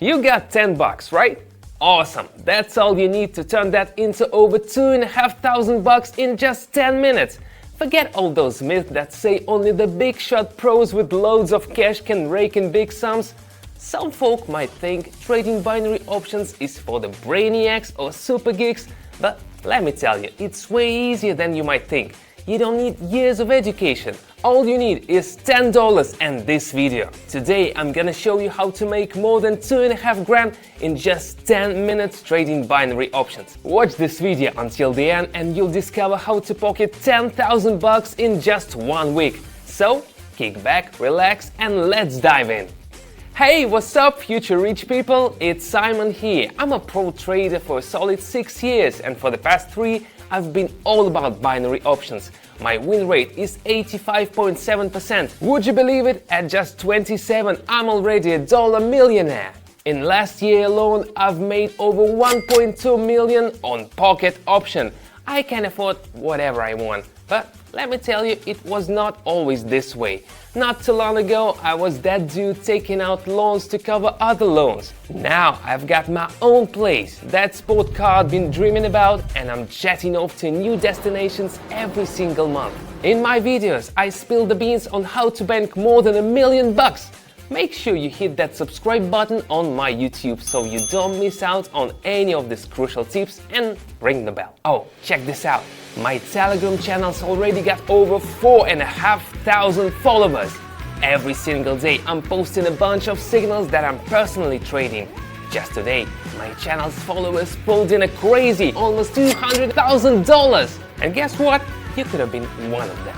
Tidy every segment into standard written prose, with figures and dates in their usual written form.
You got 10 bucks, right? Awesome! That's all you need to turn that into over 2,500 bucks in just 10 minutes. Forget all those myths that say only the big shot pros with loads of cash can rake in big sums. Some folk might think trading binary options is for the brainiacs or super geeks, but let me tell you, it's way easier than you might think. You don't need years of education. All you need is $10 and this video. Today I'm gonna show you how to make more than 2.5 grand in just 10 minutes trading binary options. Watch this video until the end and you'll discover how to pocket 10,000 bucks in just 1 week. So, kick back, relax and let's dive in. Hey, what's up, future rich people? It's Simon here. I'm a pro trader for a solid 6 years and for the past 3 I've been all about binary options. My win rate is 85.7%. Would you believe it? At just 27, I'm already a dollar millionaire. In last year alone, I've made over 1.2 million on pocket option. I can afford whatever I want, but let me tell you, it was not always this way. Not too long ago, I was that dude taking out loans to cover other loans. Now I've got my own place, that sport car I've been dreaming about, and I'm jetting off to new destinations every single month. In my videos, I spill the beans on how to bank more than $1 million. Make sure you hit that subscribe button on my YouTube so you don't miss out on any of these crucial tips, and ring the bell. Oh, check this out. My Telegram channel's already got over 4,500 followers. Every single day I'm posting a bunch of signals that I'm personally trading. Just today, my channel's followers pulled in a crazy almost $200,000. And guess what? You could have been one of them.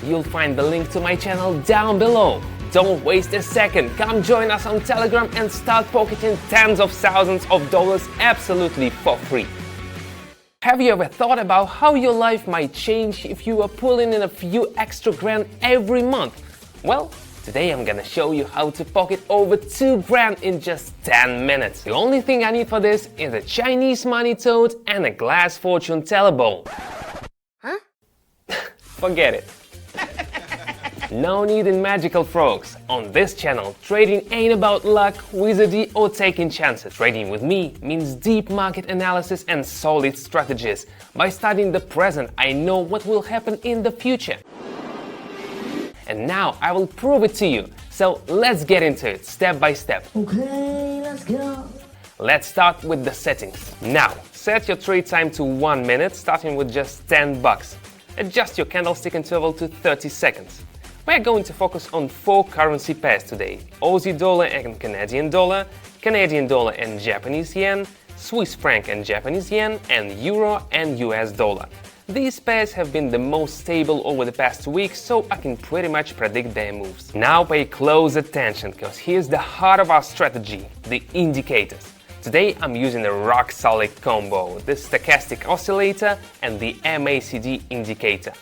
You'll find the link to my channel down below. Don't waste a second, come join us on Telegram and start pocketing tens of thousands of dollars absolutely for free. Have you ever thought about how your life might change if you were pulling in a few extra grand every month? Well, today I'm gonna show you how to pocket over 2 grand in just 10 minutes. The only thing I need for this is a Chinese money toad and a glass fortune teller bowl. Huh? Forget it. No need in magical frogs. On this channel, trading ain't about luck, wizardry or taking chances. Trading with me means deep market analysis and solid strategies. By studying the present, I know what will happen in the future. And now I will prove it to you. So let's get into it, step by step. Okay, let's go. Let's start with the settings. Now, set your trade time to 1 minute, starting with just 10 bucks. Adjust your candlestick interval to 30 seconds. We're going to focus on 4 currency pairs today: Aussie dollar and Canadian dollar and Japanese yen, Swiss franc and Japanese yen, and euro and US dollar. These pairs have been the most stable over the past week, so I can pretty much predict their moves. Now pay close attention, because here's the heart of our strategy, the indicators. Today I'm using a rock-solid combo, the stochastic oscillator and the MACD indicator.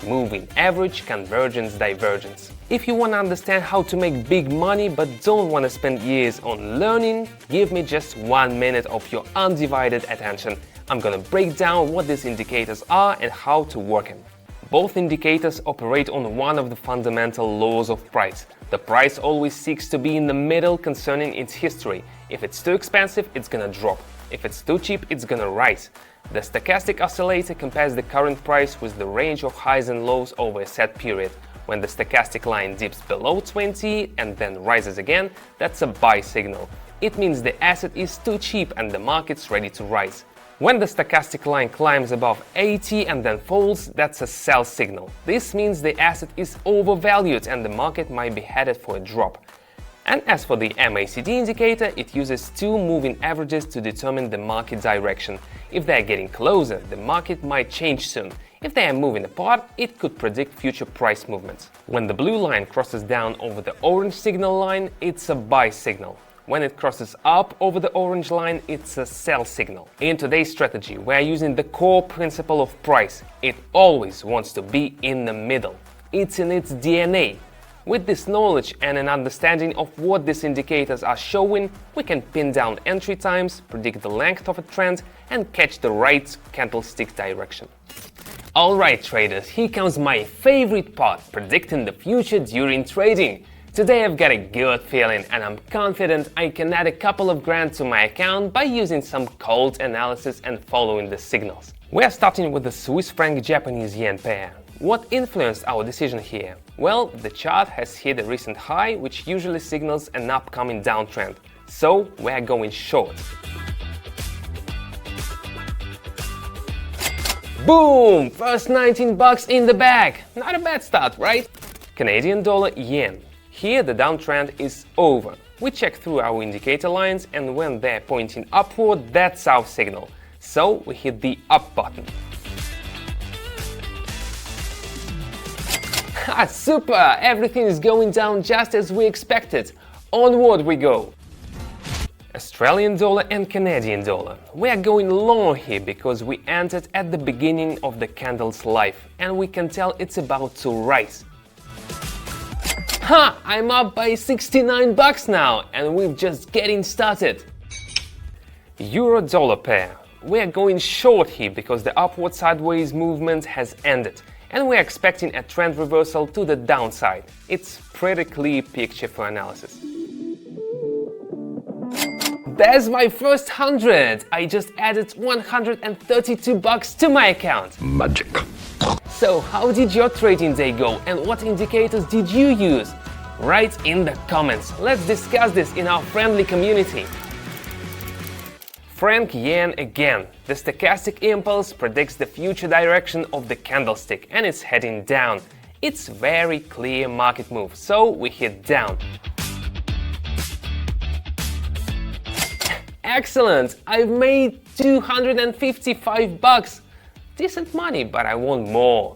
Moving average, convergence, divergence. If you want to understand how to make big money but don't want to spend years on learning, give me just 1 minute of your undivided attention. I'm gonna break down what these indicators are and how to work them. Both indicators operate on one of the fundamental laws of price. The price always seeks to be in the middle concerning its history. If it's too expensive, it's gonna drop. If it's too cheap, it's gonna rise. The stochastic oscillator compares the current price with the range of highs and lows over a set period. When the stochastic line dips below 20 and then rises again, that's a buy signal. It means the asset is too cheap and the market's ready to rise. When the stochastic line climbs above 80 and then falls, that's a sell signal. This means the asset is overvalued and the market might be headed for a drop. And as for the MACD indicator, it uses 2 moving averages to determine the market direction. If they are getting closer, the market might change soon. If they are moving apart, it could predict future price movements. When the blue line crosses down over the orange signal line, it's a buy signal. When it crosses up over the orange line, it's a sell signal. In today's strategy, we are using the core principle of price. It always wants to be in the middle. It's in its DNA. With this knowledge and an understanding of what these indicators are showing, we can pin down entry times, predict the length of a trend, and catch the right candlestick direction. Alright traders, here comes my favorite part, predicting the future during trading. Today I've got a good feeling and I'm confident I can add a couple of grand to my account by using some cold analysis and following the signals. We are starting with the Swiss franc Japanese yen pair. What influenced our decision here? Well, the chart has hit a recent high, which usually signals an upcoming downtrend. So we're going short. Boom! First 19 bucks in the bag. Not a bad start, right? Canadian dollar yen. Here the downtrend is over. We check through our indicator lines and when they're pointing upward, that's our signal. So we hit the up button. Ah, super! Everything is going down just as we expected. Onward we go. Australian dollar and Canadian dollar. We are going long here because we entered at the beginning of the candle's life and we can tell it's about to rise. Ha! I'm up by 69 bucks now and we're just getting started. Euro-dollar pair. We are going short here because the upward sideways movement has ended and we're expecting a trend reversal to the downside. It's pretty clear picture for analysis. There's my first 100! I just added 132 bucks to my account. Magic. So how did your trading day go and what indicators did you use? Write in the comments. Let's discuss this in our friendly community. Franc yen again. The stochastic impulse predicts the future direction of the candlestick and it's heading down. It's very clear market move, so we hit down. Excellent! I've made 255 bucks. Decent money, but I want more.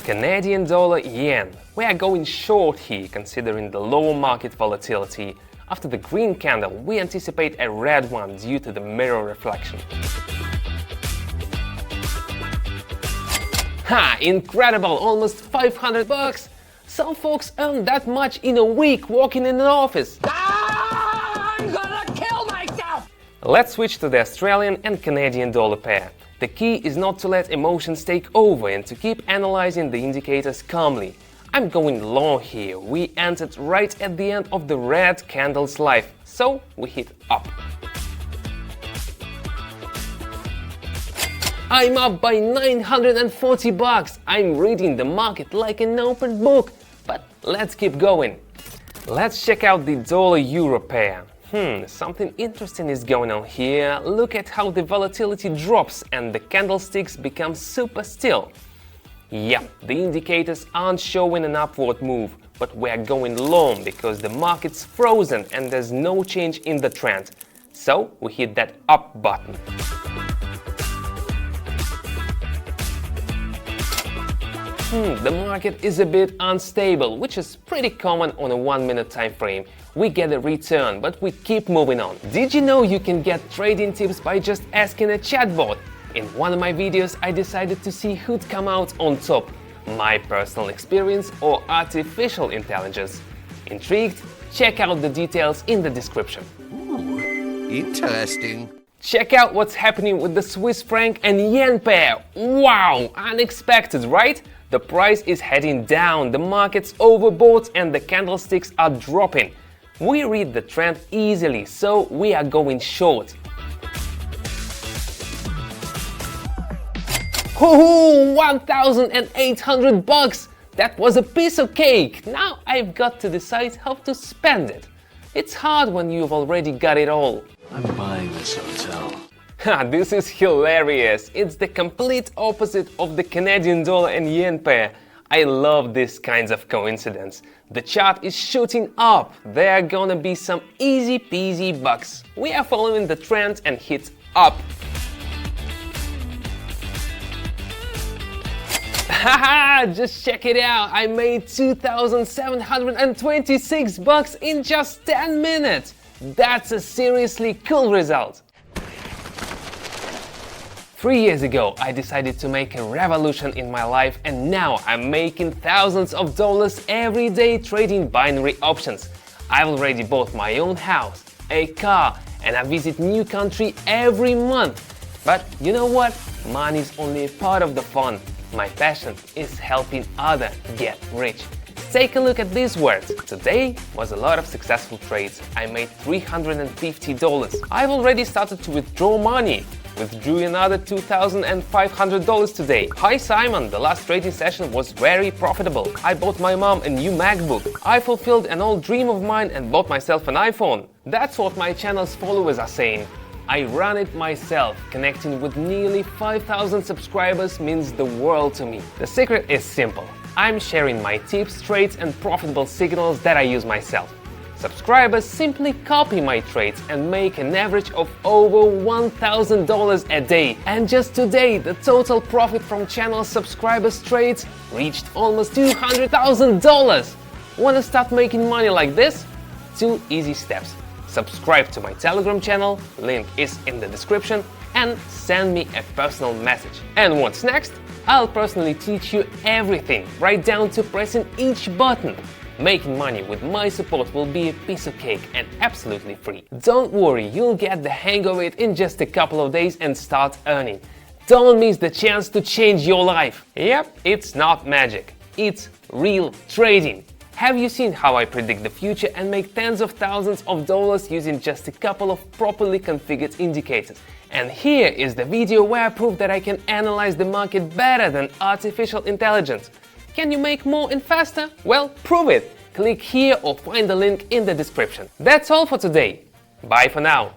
Canadian dollar yen. We are going short here considering the lower market volatility. After the green candle, we anticipate a red one due to the mirror reflection. Ha! Incredible! Almost 500 bucks! Some folks earn that much in a week working in an office. I'm gonna kill myself! Let's switch to the Australian and Canadian dollar pair. The key is not to let emotions take over and to keep analyzing the indicators calmly. I'm going long here. We entered right at the end of the red candle's life, so we hit up. I'm up by 940 bucks. I'm reading the market like an open book. But let's keep going. Let's check out the dollar-euro pair. Something interesting is going on here. Look at how the volatility drops and the candlesticks become super still. Yeah, the indicators aren't showing an upward move, but we're going long because the market's frozen and there's no change in the trend. So we hit that up button. The market is a bit unstable, which is pretty common on a 1-minute time frame. We get a return, but we keep moving on. Did you know you can get trading tips by just asking a chatbot? In one of my videos, I decided to see who'd come out on top, my personal experience or artificial intelligence. Intrigued? Check out the details in the description. Interesting. Check out what's happening with the Swiss franc and yen pair. Wow, unexpected, right? The price is heading down, the market's overbought and the candlesticks are dropping. We read the trend easily, so we are going short. Hoo-hoo! 1,800 bucks! That was a piece of cake! Now I've got to decide how to spend it. It's hard when you've already got it all. I'm buying this hotel. This is hilarious. It's the complete opposite of the Canadian dollar and yen pair. I love these kinds of coincidence. The chart is shooting up. There are gonna be some easy peasy bucks. We are following the trend and hit up. Haha, just check it out. I made 2,726 bucks in just 10 minutes. That's a seriously cool result. 3 years ago, I decided to make a revolution in my life and now I'm making thousands of dollars every day trading binary options. I've already bought my own house, a car, and I visit new country every month. But you know what? Money is only a part of the fun. My passion is helping others get rich. Take a look at these words. Today was a lot of successful trades. I made $350. I've already started to withdraw money. Withdrew another $2,500 today. Hi Simon, the last trading session was very profitable. I bought my mom a new MacBook. I fulfilled an old dream of mine and bought myself an iPhone. That's what my channel's followers are saying. I run it myself. Connecting with nearly 5,000 subscribers means the world to me. The secret is simple. I'm sharing my tips, trades and profitable signals that I use myself. Subscribers simply copy my trades and make an average of over $1,000 a day. And just today, the total profit from channel subscribers trades reached almost $200,000. Want to start making money like this? 2 easy steps. Subscribe to my Telegram channel, link is in the description, and send me a personal message. And what's next? I'll personally teach you everything, right down to pressing each button. Making money with my support will be a piece of cake and absolutely free. Don't worry, you'll get the hang of it in just a couple of days and start earning. Don't miss the chance to change your life. Yep, it's not magic, it's real trading. Have you seen how I predict the future and make tens of thousands of dollars using just a couple of properly configured indicators? And here is the video where I prove that I can analyze the market better than artificial intelligence. Can you make more and faster? Well, prove it! Click here or find the link in the description. That's all for today. Bye for now.